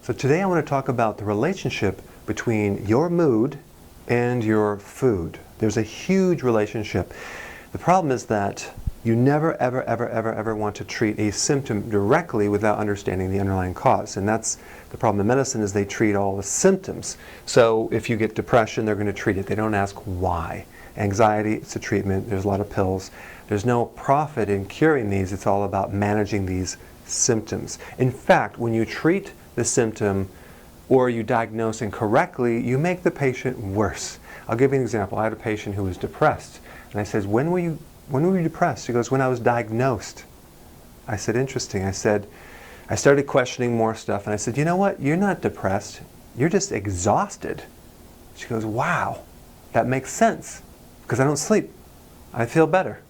So today I want to talk about the relationship between your mood and your food. There's a huge relationship. The problem is that you never, ever want to treat a symptom directly without understanding the underlying cause. And that's the problem in medicine, is they treat all the symptoms. So if you get depression, they're going to treat it. They don't ask why. Anxiety, it's a treatment. There's a lot of pills. There's no profit in curing these. It's all about managing these symptoms. In fact, when you treat the symptom or you diagnose incorrectly, you make the patient worse. I'll give you an example. I had a patient who was depressed. And I said, when were you depressed? She goes, when I was diagnosed. I said, interesting. I said, I started questioning more stuff, and I said, you know what? You're not depressed. You're just exhausted. She goes, wow, that makes sense, because I don't sleep. I feel better.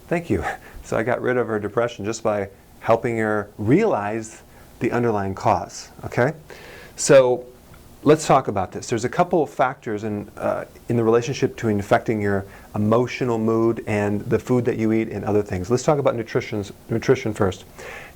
Thank you. So I got rid of her depression just by helping her realize the underlying cause, okay? So let's talk about this. There's a couple of factors in the relationship between affecting your emotional mood and the food that you eat and other things. Let's talk about nutrition first.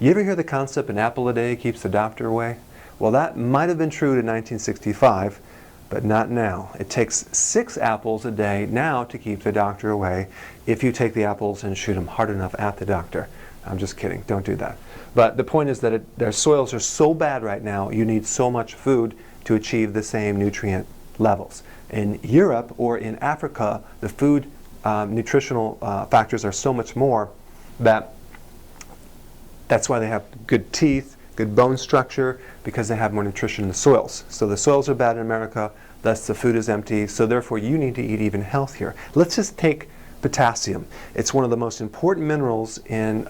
You ever hear the concept, an apple a day keeps the doctor away? Well, that might have been true in 1965, but not now. It takes 6 apples a day now to keep the doctor away if you take the apples and shoot them hard enough at the doctor. I'm just kidding. Don't do that. But the point is that their soils are so bad right now, you need so much food to achieve the same nutrient levels. In Europe or in Africa, the food nutritional factors are so much more that's why they have good teeth, good bone structure, because they have more nutrition in the soils. So the soils are bad in America, thus the food is empty, so therefore you need to eat even healthier. Let's just take potassium. It's one of the most important minerals in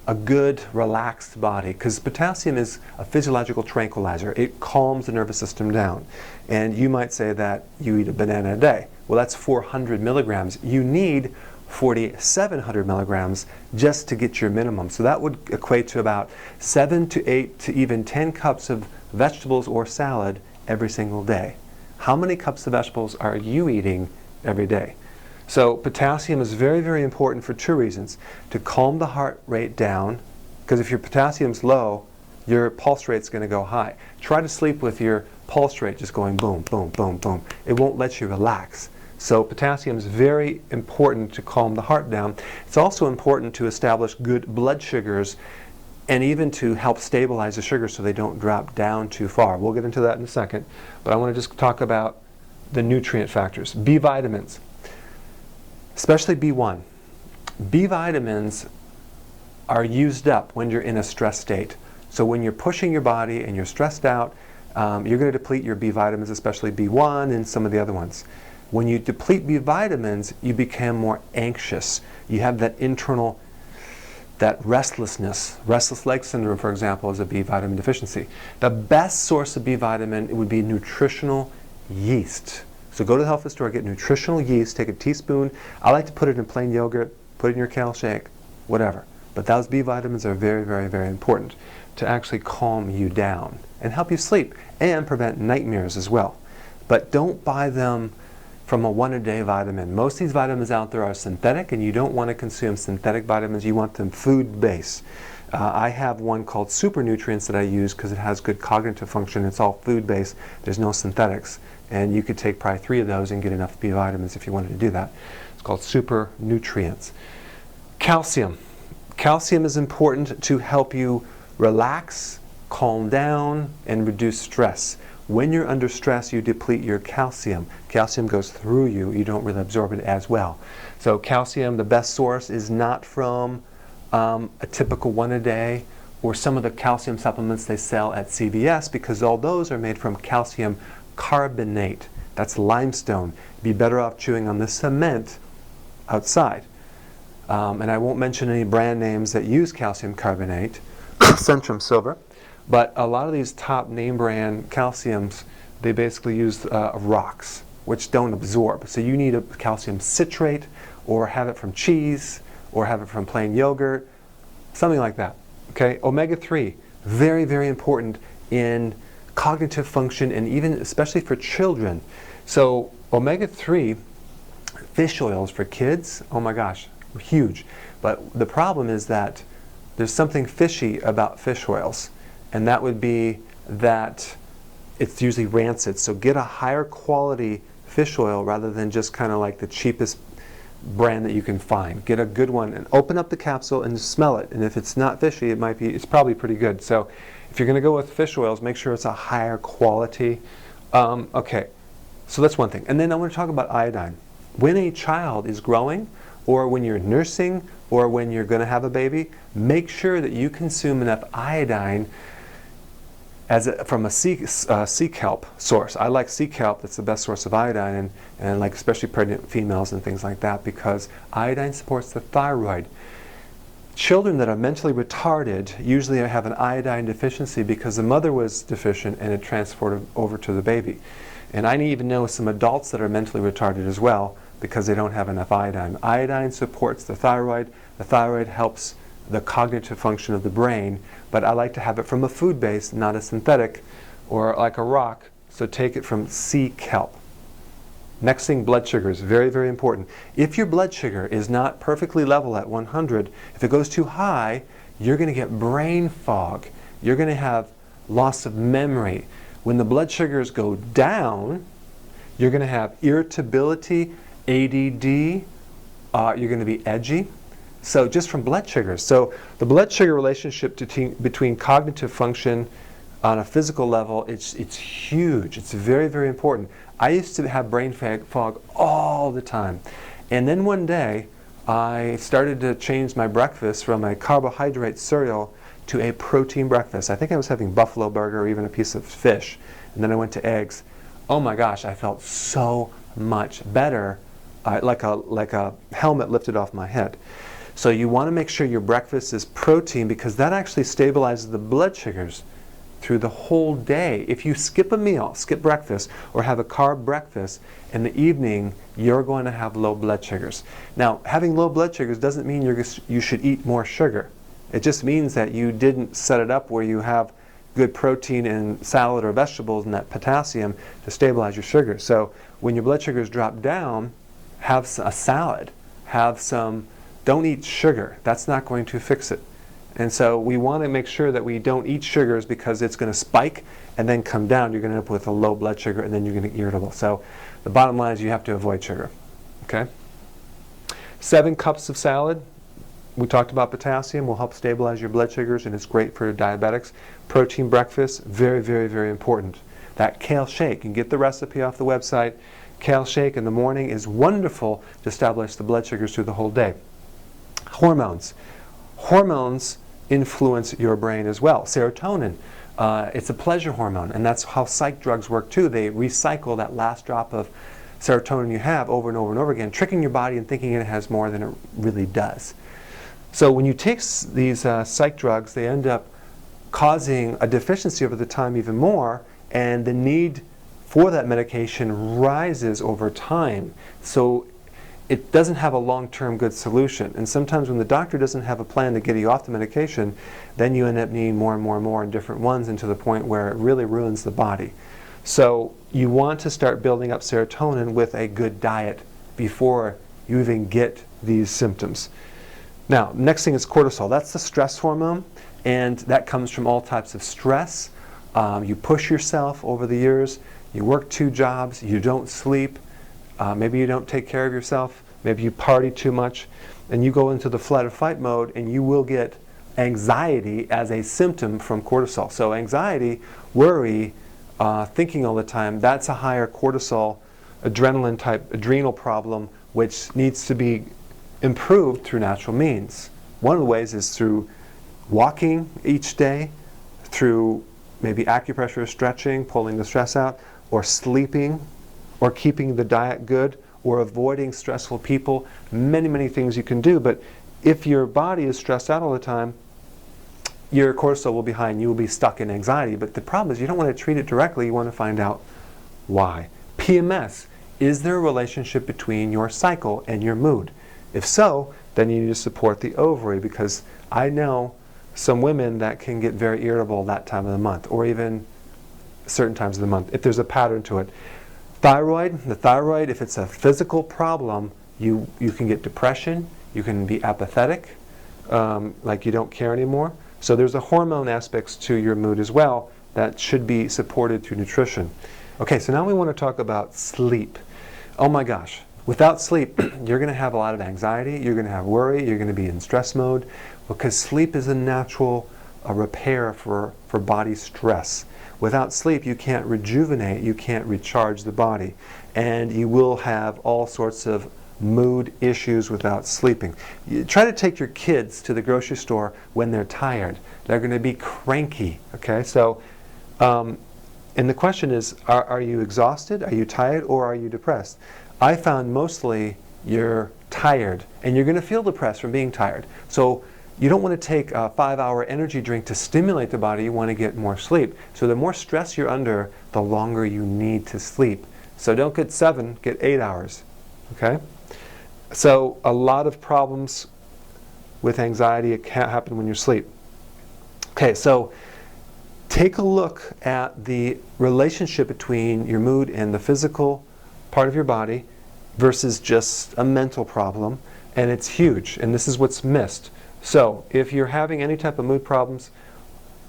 a good, relaxed body, because potassium is a physiological tranquilizer. It calms the nervous system down. And you might say that you eat a banana a day. Well, that's 400 milligrams. You need 4,700 milligrams just to get your minimum. So that would equate to about 7 to 8 to even 10 cups of vegetables or salad every single day. How many cups of vegetables are you eating every day? So potassium is very, very important for 2 reasons. To calm the heart rate down, because if your potassium's low, your pulse rate's going to go high. Try to sleep with your pulse rate just going boom, boom, boom, boom. It won't let you relax. So potassium is very important to calm the heart down. It's also important to establish good blood sugars and even to help stabilize the sugars so they don't drop down too far. We'll get into that in a second. But I want to just talk about the nutrient factors. B vitamins. Especially B1. B vitamins are used up when you're in a stress state. So when you're pushing your body and you're stressed out, you're going to deplete your B vitamins, especially B1 and some of the other ones. When you deplete B vitamins, you become more anxious. You have that internal, that restlessness. Restless leg syndrome, for example, is a B vitamin deficiency. The best source of B vitamin would be nutritional yeast. So go to the health food store, get nutritional yeast, take a teaspoon. I like to put it in plain yogurt, put it in your kale shake, whatever. But those B vitamins are very, very, very important to actually calm you down and help you sleep and prevent nightmares as well. But don't buy them from a 1-a-day vitamin. Most of these vitamins out there are synthetic, and you don't want to consume synthetic vitamins. You want them food-based. I have one called Super Nutrients that I use because it has good cognitive function. It's all food-based. There's no synthetics. And you could take probably 3 of those and get enough B vitamins if you wanted to do that. It's called Super Nutrients. Calcium. Calcium is important to help you relax, calm down, and reduce stress. When you're under stress, you deplete your calcium. Calcium goes through you. You don't really absorb it as well. So calcium, the best source is not from a typical 1-a-day or some of the calcium supplements they sell at CVS, because all those are made from calcium carbonate. That's limestone. You'd be better off chewing on the cement outside. And I won't mention any brand names that use calcium carbonate, Centrum Silver, but a lot of these top name brand calciums, they basically use rocks, which don't absorb. So you need a calcium citrate, or have it from cheese, or have it from plain yogurt, something like that. Okay, omega-3, very, very important in cognitive function, and even especially for children. So omega-3 fish oils for kids, oh my gosh, huge. But the problem is that there's something fishy about fish oils, and that would be that it's usually rancid. So get a higher quality fish oil rather than just kind of like the cheapest brand that you can find. Get a good one and open up the capsule and smell it. And if it's not fishy, it's probably pretty good. So if you're going to go with fish oils, make sure it's a higher quality. Okay, so that's one thing. And then I want to talk about iodine. When a child is growing, or when you're nursing, or when you're going to have a baby, make sure that you consume enough iodine from a sea kelp source. I like sea kelp. That's the best source of iodine, and like especially pregnant females and things like that, because iodine supports the thyroid. Children that are mentally retarded usually have an iodine deficiency because the mother was deficient and it transferred over to the baby. And I even know some adults that are mentally retarded as well because they don't have enough iodine. Iodine supports the thyroid. The thyroid helps the cognitive function of the brain, but I like to have it from a food base, not a synthetic or like a rock, so take it from sea kelp. Next thing, blood sugar is very, very important. If your blood sugar is not perfectly level at 100, if it goes too high, you're going to get brain fog. You're going to have loss of memory. When the blood sugars go down, you're going to have irritability, ADD, you're going to be edgy. So just from blood sugars. So the blood sugar relationship between cognitive function on a physical level, it's huge. It's very, very important. I used to have brain fog all the time. And then one day, I started to change my breakfast from a carbohydrate cereal to a protein breakfast. I think I was having buffalo burger or even a piece of fish. And then I went to eggs. Oh my gosh, I felt so much better, like a helmet lifted off my head. So you want to make sure your breakfast is protein because that actually stabilizes the blood sugars through the whole day. If you skip a meal, skip breakfast, or have a carb breakfast, in the evening you're going to have low blood sugars. Now, having low blood sugars doesn't mean you should eat more sugar. It just means that you didn't set it up where you have good protein in salad or vegetables and that potassium to stabilize your sugar. So when your blood sugars drop down, have a salad, don't eat sugar. That's not going to fix it. And so we want to make sure that we don't eat sugars because it's going to spike and then come down. You're going to end up with a low blood sugar and then you're going to get irritable. So the bottom line is you have to avoid sugar. Okay? 7 cups of salad. We talked about potassium will help stabilize your blood sugars and it's great for diabetics. Protein breakfast, very, very, very important. That kale shake, you can get the recipe off the website. Kale shake in the morning is wonderful to establish the blood sugars through the whole day. Hormones. Hormones influence your brain as well. Serotonin, it's a pleasure hormone, and that's how psych drugs work too. They recycle that last drop of serotonin you have over and over and over again, tricking your body and thinking it has more than it really does. So when you take these psych drugs, they end up causing a deficiency over the time even more, and the need for that medication rises over time. So it doesn't have a long-term good solution. And sometimes when the doctor doesn't have a plan to get you off the medication, then you end up needing more and more and more and different ones, and to the point where it really ruins the body. So you want to start building up serotonin with a good diet before you even get these symptoms. Now, next thing is cortisol. That's the stress hormone, and that comes from all types of stress. You push yourself over the years, you work 2 jobs, you don't sleep, maybe you don't take care of yourself, maybe you party too much, and you go into the flight or fight mode, and you will get anxiety as a symptom from cortisol. So anxiety, worry, thinking all the time, that's a higher cortisol, adrenaline type adrenal problem, which needs to be improved through natural means. One of the ways is through walking each day, through maybe acupressure or stretching, pulling the stress out, or sleeping, or keeping the diet good, or avoiding stressful people. Many, many things you can do. But if your body is stressed out all the time, your cortisol will be high and you will be stuck in anxiety. But the problem is you don't want to treat it directly, you want to find out why. PMS. Is there a relationship between your cycle and your mood? If so, then you need to support the ovary, because I know some women that can get very irritable that time of the month, or even certain times of the month, if there's a pattern to it. The thyroid, if it's a physical problem, you can get depression, you can be apathetic, like you don't care anymore. So there's a hormone aspects to your mood as well, that should be supported through nutrition. Okay, so now we want to talk about sleep. Oh my gosh, without sleep, you're going to have a lot of anxiety, you're going to have worry, you're going to be in stress mode, because sleep is a natural repair for body stress. Without sleep, you can't rejuvenate, you can't recharge the body, and you will have all sorts of mood issues without sleeping. You try to take your kids to the grocery store when they're tired. They're going to be cranky, okay? So, and the question is, are you exhausted, are you tired, or are you depressed? I found mostly you're tired, and you're going to feel depressed from being tired. So you don't want to take a 5-hour energy drink to stimulate the body, you want to get more sleep. So the more stress you're under, the longer you need to sleep. So don't get 7, get 8 hours, okay? So a lot of problems with anxiety can't happen when you sleep. Okay, so take a look at the relationship between your mood and the physical part of your body versus just a mental problem, and it's huge, and this is what's missed. So if you're having any type of mood problems,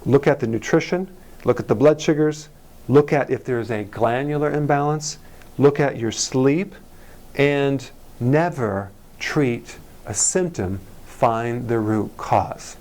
look at the nutrition, look at the blood sugars, look at if there's a glandular imbalance, look at your sleep, and never treat a symptom, find the root cause.